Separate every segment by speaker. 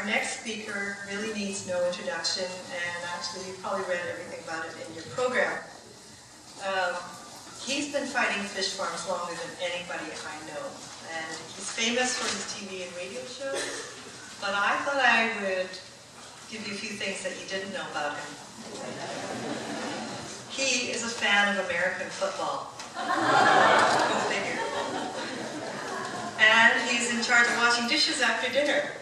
Speaker 1: Our next speaker really needs no introduction, and actually you probably read everything about it in your program. He's been fighting fish farms longer than anybody I know, and he's famous for his TV and radio shows, but I thought I would give you a few things that you didn't know about him. He is a fan of American football. Go figure. And he's in charge of washing dishes after dinner.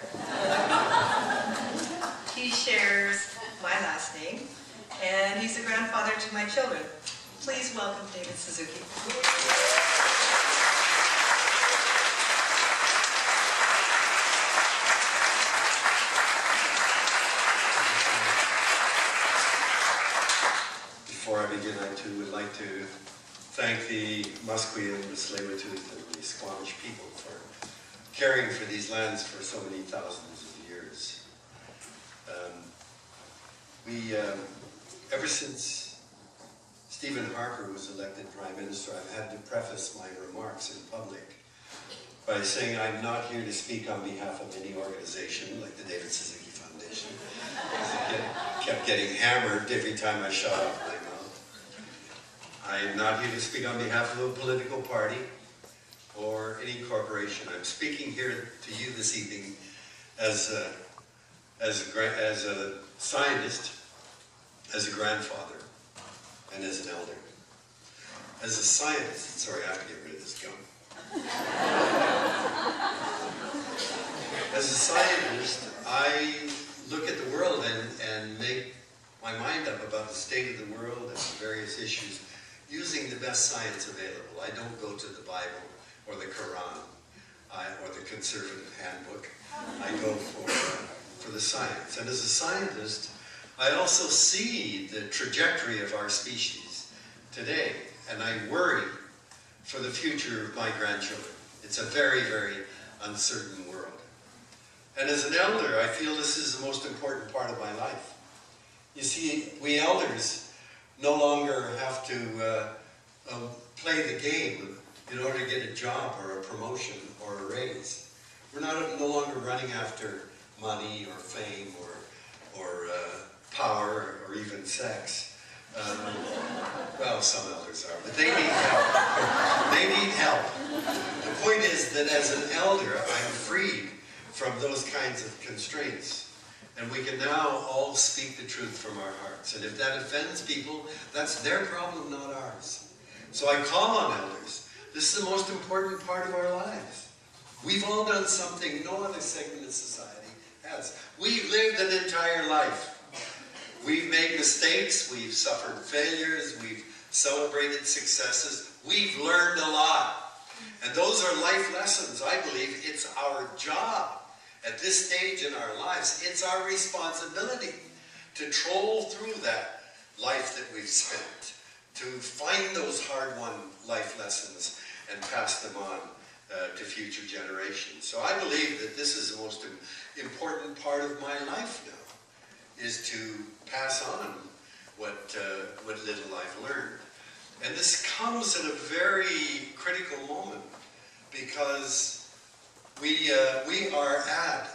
Speaker 1: He shares my last name, and he's a grandfather to my children. Please welcome David Suzuki.
Speaker 2: Before I begin, I too would like to thank the Musqueam, the Tsleil-Waututh, and the Squamish people for caring for these lands for so many thousands of years. Ever since Stephen Harper was elected Prime Minister, I've had to preface my remarks in public by saying I'm not here to speak on behalf of any organization like the David Suzuki Foundation. I kept getting hammered every time I shut up my mouth. I am not here to speak on behalf of a political party or any corporation. I'm speaking here to you this evening as a scientist, as a grandfather, and as an elder. As a scientist, sorry, I have to get rid of this gum. As a scientist, I look at the world and make my mind up about the state of the world and various issues using the best science available. I don't go to the Bible or the Quran or the conservative handbook. I go for the science. And as a scientist, I also see the trajectory of our species today, and I worry for the future of my grandchildren. It's a very, very uncertain world. And as an elder, I feel this is the most important part of my life. You see, we elders no longer have to play the game in order to get a job or a promotion or a raise. We're no longer running after money or fame or power or even sex. Well, some elders are, but they need help. They need help. The point is that as an elder, I'm freed from those kinds of constraints. And we can now all speak the truth from our hearts. And if that offends people, that's their problem, not ours. So I call on elders. This is the most important part of our lives. We've all done something no other segment of society has. We've lived an entire life. We've made mistakes, we've suffered failures, we've celebrated successes, we've learned a lot. And those are life lessons. I believe it's our job at this stage in our lives. It's our responsibility to troll through that life that we've spent, to find those hard-won life lessons and pass them on to future generations. So I believe that this is the most important part of my life now, is to pass on what little I've learned. And this comes at a very critical moment, because we are at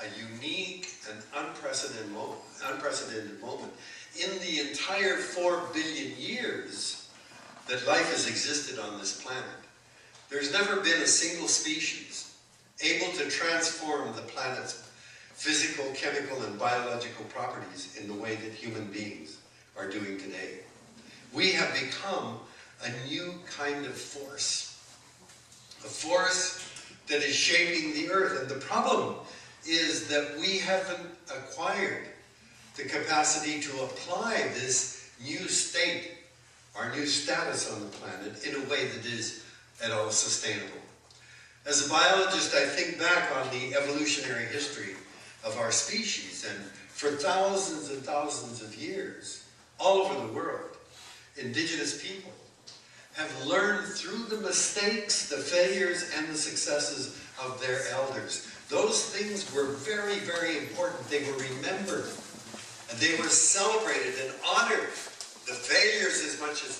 Speaker 2: a unique and unprecedented moment in the entire 4 billion years that life has existed on this planet. There's never been a single species able to transform the planet's physical, chemical, and biological properties in the way that human beings are doing today. We have become a new kind of force, a force that is shaping the earth. And the problem is that we haven't acquired the capacity to apply this new state, our new status on the planet, in a way that is at all sustainable. As a biologist, I think back on the evolutionary history of our species, and for thousands and thousands of years, all over the world, indigenous people have learned through the mistakes, the failures, and the successes of their elders. Those things were very, very important. They were remembered, and they were celebrated and honored, the failures as much as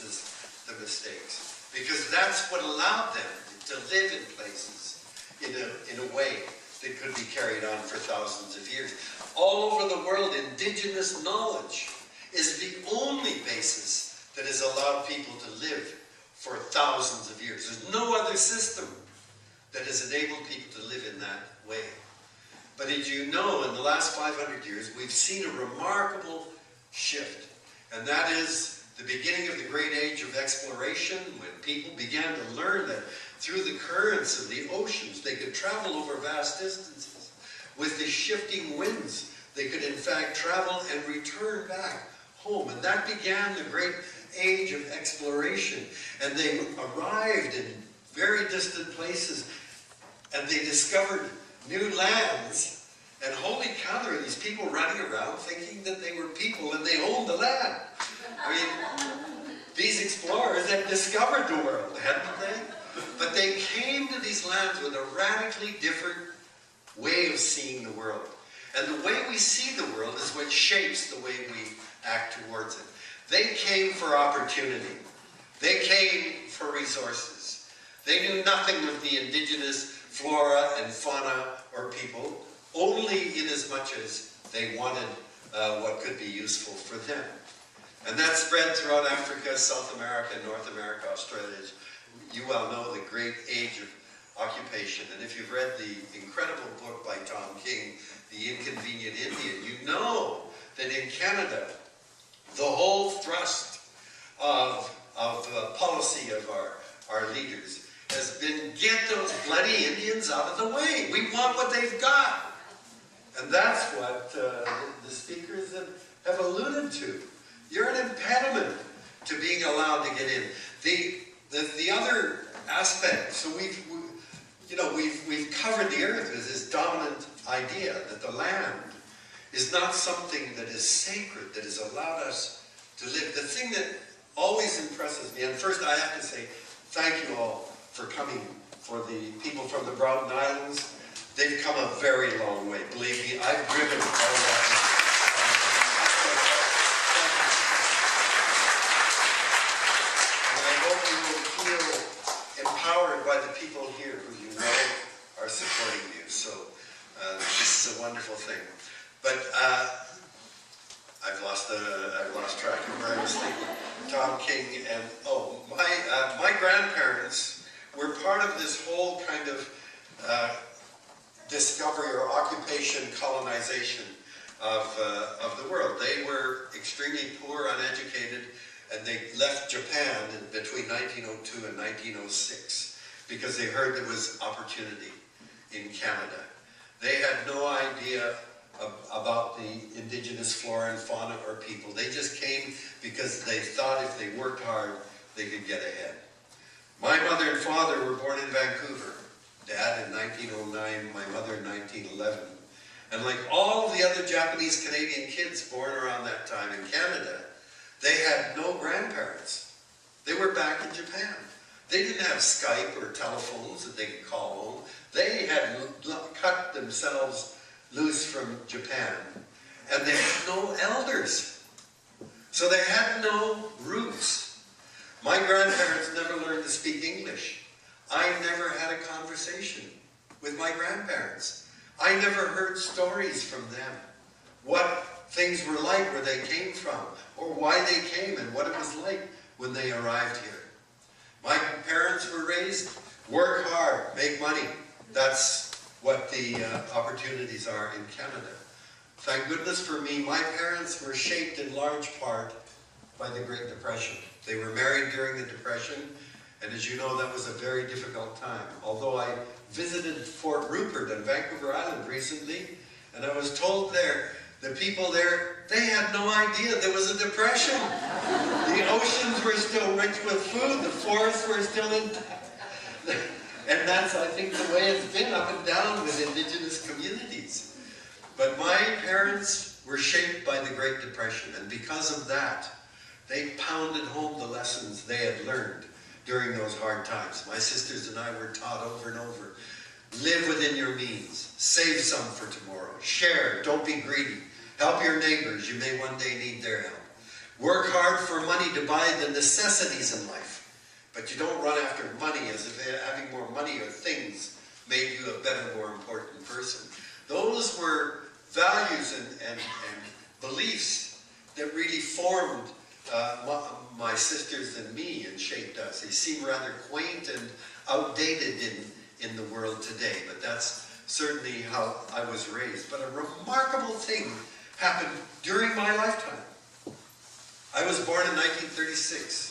Speaker 2: the mistakes, because that's what allowed them to live in places in a way that could be carried on for thousands of years. All over the world, indigenous knowledge is the only basis that has allowed people to live for thousands of years. There's no other system that has enabled people to live in that way. But as you know, in the last 500 years, we've seen a remarkable shift. And that is the beginning of the great age of exploration, when people began to learn that through the currents of the oceans, they could travel over vast distances. With the shifting winds, they could in fact travel and return back home. And that began the great age of exploration. And they arrived in very distant places, and they discovered new lands. And holy cow, there are these people running around thinking that they were people and they owned the land. I mean, these explorers had discovered the world, hadn't they? But they came to these lands with a radically different way of seeing the world. And the way we see the world is what shapes the way we act towards it. They came for opportunity. They came for resources. They knew nothing of the indigenous flora and fauna or people, only in as much as they wanted what could be useful for them. And that spread throughout Africa, South America, North America, Australia. You well know the great age of occupation. And if you've read the incredible book by Tom King, The Inconvenient Indian, you know that in Canada, the whole thrust of policy of our leaders has been, get those bloody Indians out of the way. We want what they've got. And that's what the speakers have alluded to. You're an impediment to being allowed to get in. The other aspect, so we've covered the earth with this dominant idea that the land is not something that is sacred, that has allowed us to live. The thing that always impresses me, and first I have to say thank you all for coming, for the people from the Broughton Islands. They've come a very long way. Believe me, I've driven all that way. And I hope you will feel empowered by the people here who you know are supporting you. So this is a wonderful thing. But I've lost track of where I was thinking. Tom King and my grandparents were part of this whole kind of discovery or occupation, colonization of the world. They were extremely poor, uneducated, and they left Japan between 1902 and 1906 because they heard there was opportunity in Canada. They had no idea about the indigenous flora and fauna or people. They just came because they thought if they worked hard, they could get ahead. My mother and father were born in Vancouver. Dad in 1909, my mother in 1911. And like all of the other Japanese Canadian kids born around that time in Canada, they had no grandparents. They were back in Japan. They didn't have Skype or telephones that they could call home. They had cut themselves loose from Japan. And they had no elders. So they had no roots. My grandparents never learned to speak English. I never had a conversation with my grandparents. I never heard stories from them. What things were like where they came from, or why they came, and what it was like when they arrived here. My parents were raised, work hard, make money. That's what the opportunities are in Canada. Thank goodness for me, my parents were shaped in large part by the Great Depression. They were married during the Depression, and as you know, that was a very difficult time. Although I visited Fort Rupert on Vancouver Island recently, and I was told there, the people there, they had no idea there was a depression. The oceans were still rich with food, the forests were still intact. And that's, I think, the way it's been up and down with indigenous communities. But my parents were shaped by the Great Depression, and because of that, they pounded home the lessons they had learned during those hard times. My sisters and I were taught over and over, live within your means, save some for tomorrow, share, don't be greedy, help your neighbors, you may one day need their help. Work hard for money to buy the necessities in life, but you don't run after money as if having more money or things made you a better, more important person. Those were values and beliefs that really formed my sisters and me and shaped us. They seem rather quaint and outdated in the world today, but that's certainly how I was raised. But a remarkable thing happened during my lifetime. I was born in 1936.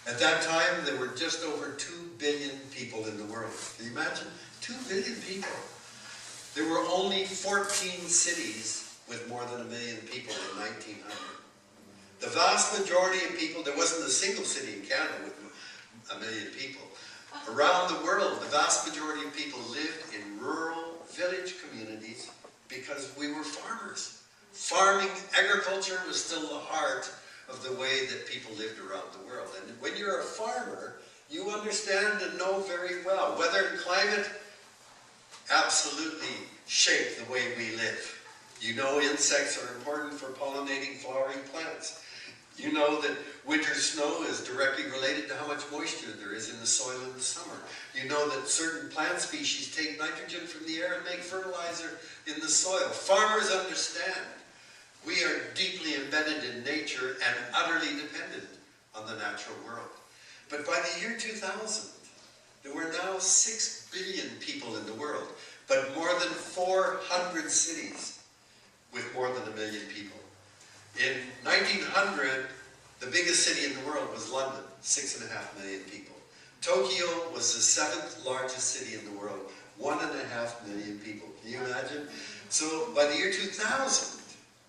Speaker 2: At that time, there were just over 2 billion people in the world. Can you imagine? 2 billion people. There were only 14 cities with more than 1 million people in 1900. The vast majority of people, there wasn't a single city in Canada with 1 million people. Around the world, the vast majority of people lived in rural village communities because we were farmers. Farming, agriculture was still the heart of the way that people lived around the world. And when you're a farmer, you understand and know very well. Weather and climate absolutely shape the way we live. You know insects are important for pollinating flowering plants. You know that winter snow is directly related to how much moisture there is in the soil in the summer. You know that certain plant species take nitrogen from the air and make fertilizer in the soil. Farmers understand. We are deeply embedded in nature and utterly dependent on the natural world. But by the year 2000, there were now 6 billion people in the world, but more than 400 cities with more than 1 million people. In 1900, the biggest city in the world was London, 6.5 million people. Tokyo was the 7th largest city in the world, 1.5 million people. Can you imagine? So by the year 2000,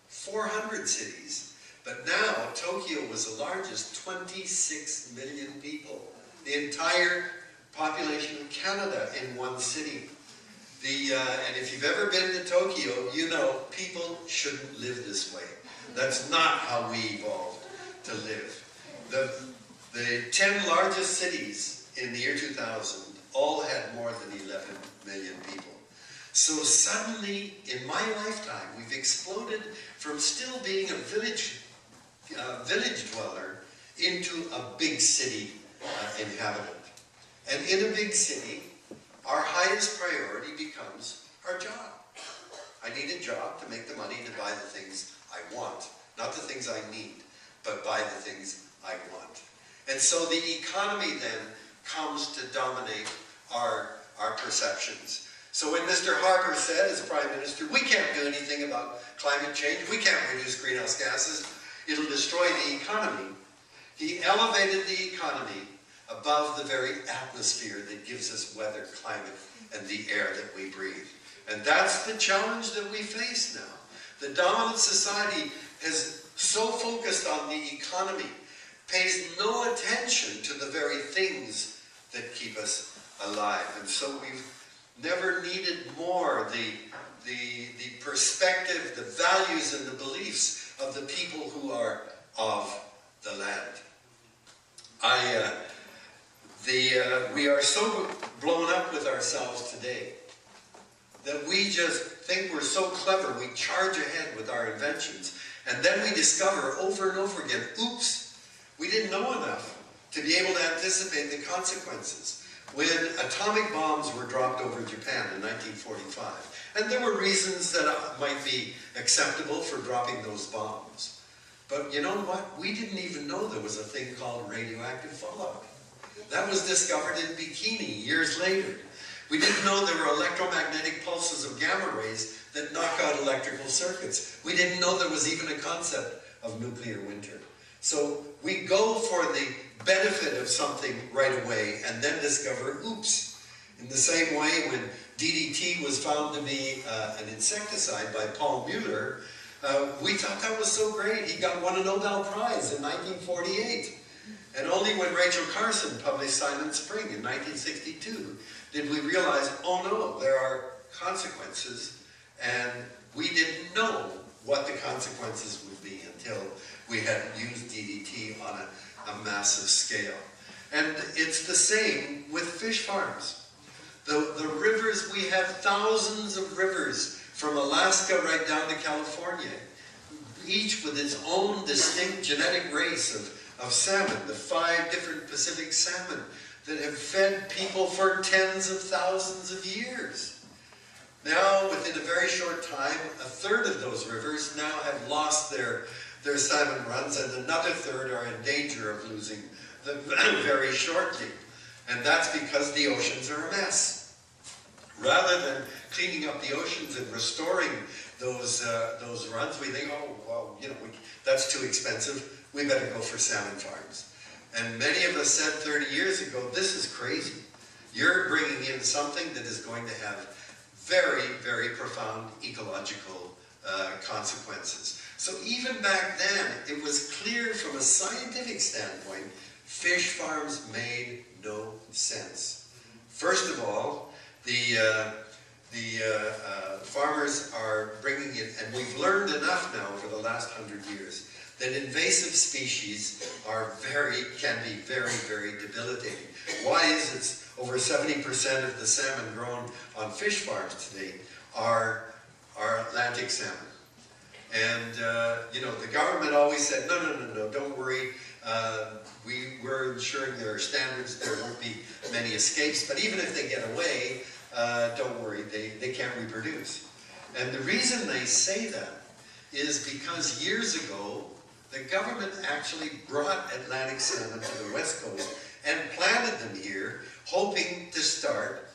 Speaker 2: 400 cities, but now Tokyo was the largest, 26 million people. The entire population of Canada in one city. And if you've ever been to Tokyo, you know people shouldn't live this way. That's not how we evolved to live. The 10 largest cities in the year 2000 all had more than 11 million people. So suddenly, in my lifetime, we've exploded from still being a village dweller into a big city inhabitant. And in a big city, our highest priority becomes our job. I need a job to make the money to buy the things I want. Not the things I need, but buy the things I want. And so the economy then comes to dominate our perceptions. So when Mr. Harper said, as Prime Minister, we can't do anything about climate change, we can't reduce greenhouse gases, it'll destroy the economy, he elevated the economy above the very atmosphere that gives us weather, climate, and the air that we breathe. And that's the challenge that we face now. The dominant society has so focused on the economy, pays no attention to the very things that keep us alive. And so we've never needed more the perspective, the values, and the beliefs of the people who are of the land. We are so blown up with ourselves today that we just think we're so clever, we charge ahead with our inventions, and then we discover over and over again, oops, we didn't know enough to be able to anticipate the consequences. When atomic bombs were dropped over Japan in 1945, and there were reasons that might be acceptable for dropping those bombs. But you know what? We didn't even know there was a thing called radioactive fallout. That was discovered in Bikini years later. We didn't know there were electromagnetic pulses of gamma rays that knock out electrical circuits. We didn't know there was even a concept of nuclear winter. So we go for the benefit of something right away and then discover, oops. In the same way, when DDT was found to be an insecticide by Paul Mueller, we thought that was so great. He won a Nobel Prize in 1948. And only when Rachel Carson published Silent Spring in 1962 did we realize, oh no, there are consequences, and we didn't know what the consequences would be until we had used DDT on a massive scale. And it's the same with fish farms. The rivers, we have thousands of rivers from Alaska right down to California, each with its own distinct genetic race of salmon, the 5 different Pacific salmon that have fed people for tens of thousands of years. Now, within a very short time, a third of those rivers now have lost their salmon runs, and another third are in danger of losing them very shortly. And that's because the oceans are a mess. Rather than cleaning up the oceans and restoring those runs, we think, oh, well, you know, that's too expensive. We better go for salmon farms. And many of us said 30 years ago, this is crazy. You're bringing in something that is going to have very, very profound ecological consequences. So even back then, it was clear from a scientific standpoint, fish farms made no sense. First of all, the farmers are bringing in, and we've learned enough now over the last 100 years, that invasive species can be very, very debilitating. Why is it over 70% of the salmon grown on fish farms today are Atlantic salmon? And, you know, the government always said, no, don't worry. We're ensuring there are standards, there won't be many escapes, but even if they get away, don't worry, they can't reproduce. And the reason they say that is because years ago, the government actually brought Atlantic salmon to the West Coast and planted them here, hoping to start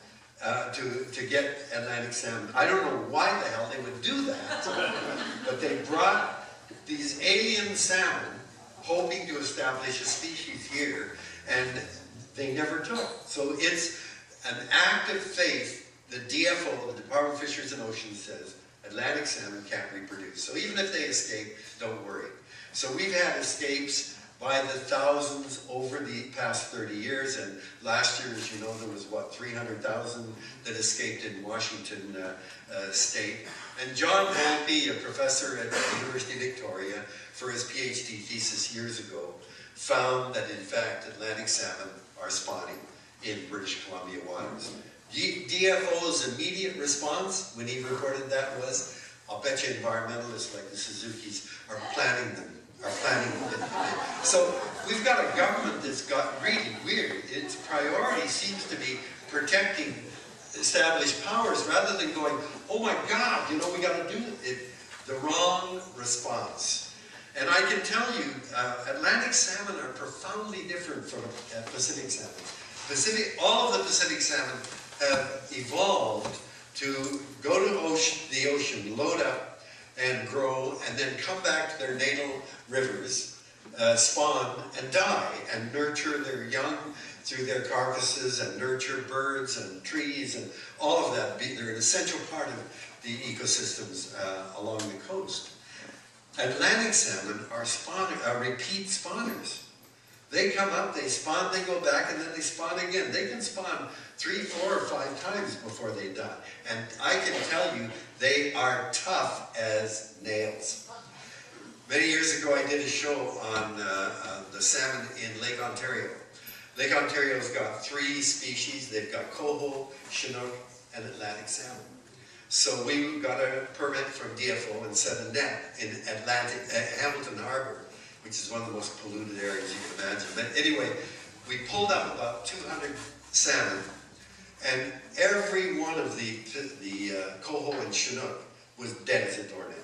Speaker 2: to get Atlantic salmon. I don't know why the hell they would do that, but they brought these alien salmon, hoping to establish a species here, and they never took. So it's an act of faith. The DFO, the Department of Fisheries and Oceans, says Atlantic salmon can't reproduce. So even if they escape, don't worry. So we've had escapes by the thousands over the past 30 years, and last year, as you know, there was, what, 300,000 that escaped in Washington State. And John Volpe, a professor at the University of Victoria, for his PhD thesis years ago, found that, in fact, Atlantic salmon are spawning in British Columbia waters. DFO's immediate response when he reported that was, I'll bet you environmentalists like the Suzukis are planning them. So we've got a government that's got really weird. Its priority seems to be protecting established powers rather than going, oh my God, you know, we got to do it. The wrong response. And I can tell you, Atlantic salmon are profoundly different from Pacific salmon. All of the Pacific salmon have evolved to go to the ocean, load up, and grow, and then come back to their natal rivers, spawn, and die, and nurture their young through their carcasses, and nurture birds and trees, and all of that. They're an essential part of the ecosystems along the coast. Atlantic salmon are repeat spawners. They come up, they spawn, they go back, and then they spawn again. They can spawn 3, 4, or 5 times before they die. And I can tell you, they are tough as nails. Many years ago, I did a show on the salmon in Lake Ontario. Lake Ontario's got 3 species. They've got coho, chinook, and Atlantic salmon. So we got a permit from DFO and set a net in Hamilton Harbor, which is one of the most polluted areas you can imagine. But anyway, we pulled up about 200 salmon, and every one of the coho and chinook was dead as a doornail.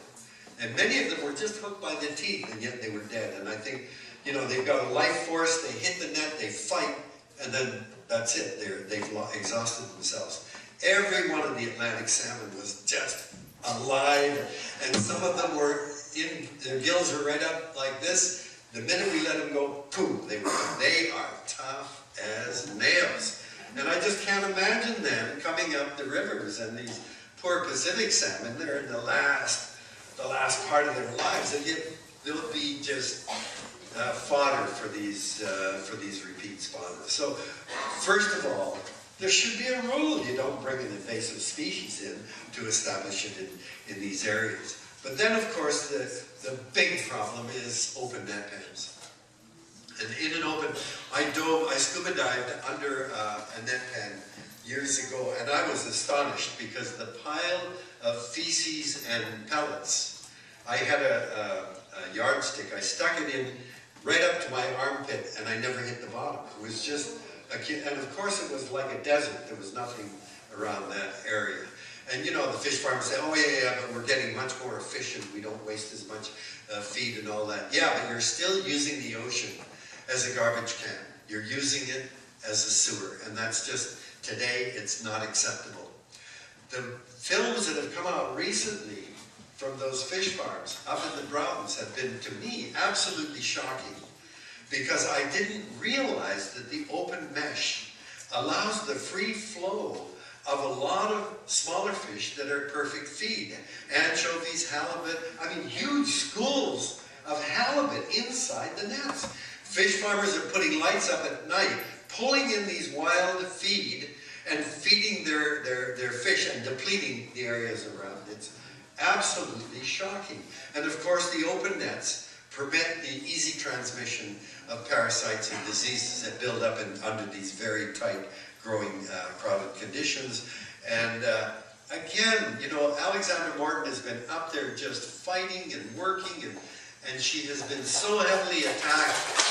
Speaker 2: And many of them were just hooked by the teeth, and yet they were dead. And I think, you know, they've got a life force, they hit the net, they fight, and then that's it. They've exhausted themselves. Every one of the Atlantic salmon was just alive, and some of them were their gills were right up like this. The minute we let them go, poof, they are tough as nails. And I just can't imagine them coming up the rivers, and these poor Pacific salmon, they're in the last part of their lives, and yet they'll be just fodder for these repeat spawners. So, first of all, there should be a rule. You don't bring an invasive species in to establish it in these areas. But then, of course, the big problem is open net pens. And in an open, I scuba dived under a net pen years ago, and I was astonished because the pile of feces and pellets, I had a yardstick, I stuck it in right up to my armpit, and I never hit the bottom. It was just and of course it was like a desert. There was nothing around that area. And you know, the fish farmers say, oh yeah, but we're getting much more efficient. We don't waste as much feed and all that. Yeah, but you're still using the ocean as a garbage can. You're using it as a sewer. And that's just, today, it's not acceptable. The films that have come out recently from those fish farms up in the Broughtons have been, to me, absolutely shocking. Because I didn't realize that the open mesh allows the free flow of a lot of smaller fish that are perfect feed. Anchovies, halibut, I mean huge schools of halibut inside the nets. Fish farmers are putting lights up at night, pulling in these wild feed and feeding their fish and depleting the areas around. It's absolutely shocking. And of course the open nets permit the easy transmission of parasites and diseases that build up under these very tight growing crowded conditions. And again, you know, Alexander Morton has been up there just fighting and working, and she has been so heavily attacked.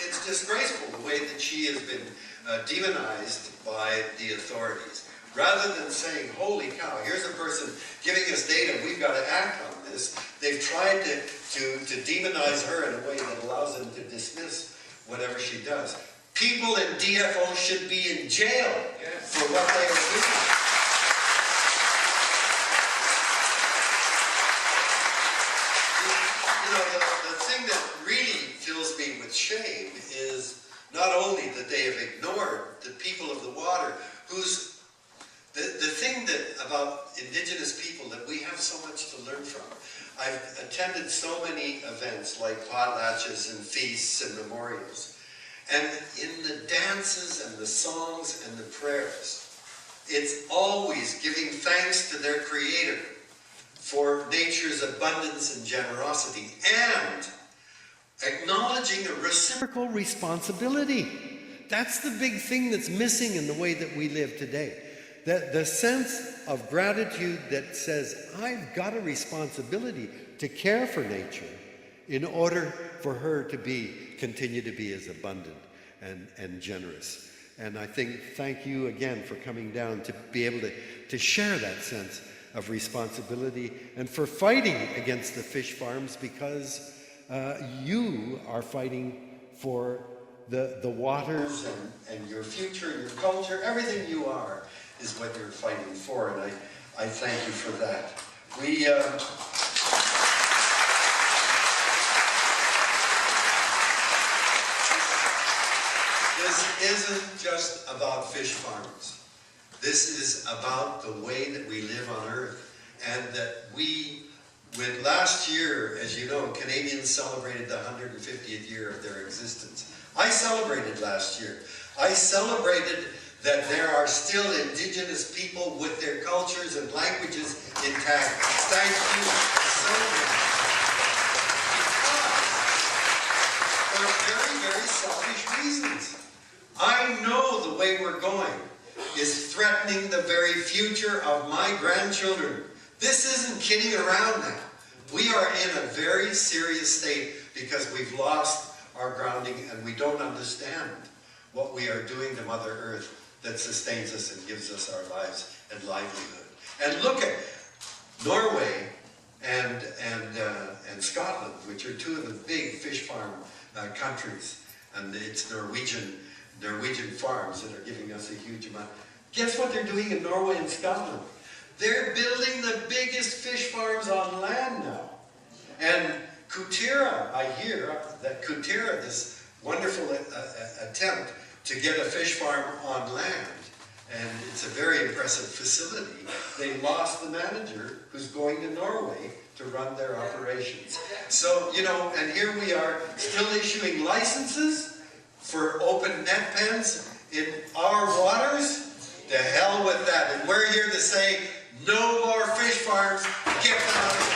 Speaker 2: It's disgraceful the way that she has been demonized by the authorities. Rather than saying, holy cow, here's a person giving us data, we've got to act on this, they've tried to demonize her in a way that allows them to dismiss whatever she does. People in DFO should be in jail for what they are doing. You know, the thing that really fills me with shame is not only that they have ignored the people of the water, whose the thing about Indigenous people that we have so much to learn from. I've attended so many events like potlatches and feasts and memorials. And in the dances and the songs and the prayers, it's always giving thanks to their Creator for nature's abundance and generosity and acknowledging a reciprocal responsibility. That's the big thing that's missing in the way that we live today. The sense of gratitude that says, I've got a responsibility to care for nature in order for her to continue to be as abundant and generous. And I thank you again for coming down to be able to share that sense of responsibility and for fighting against the fish farms, because you are fighting for the waters and your future, your culture, everything you are is what you're fighting for, and I thank you for that. This isn't just about fish farms. This is about the way that we live on Earth, and that when last year, as you know, Canadians celebrated the 150th year of their existence. I celebrated last year. I celebrated that there are still Indigenous people with their cultures and languages intact. Thank you for celebrating. Because for very, very selfish reasons. I know the way we're going is threatening the very future of my grandchildren. This isn't kidding around now. We are in a very serious state because we've lost our grounding and we don't understand what we are doing to Mother Earth that sustains us and gives us our lives and livelihood. And look at Norway and Scotland, which are two of the big fish farm countries, and it's Norwegian farms that are giving us a huge amount. Guess what they're doing in Norway and Scotland? They're building the biggest fish farms on land now. And Kutira, I hear that Kutira, this wonderful attempt to get a fish farm on land, and it's a very impressive facility. They lost the manager who's going to Norway to run their operations. So, you know, and here we are still issuing licenses for open net pens in our waters. To hell with that. And we're here to say, no more fish farms, get them out of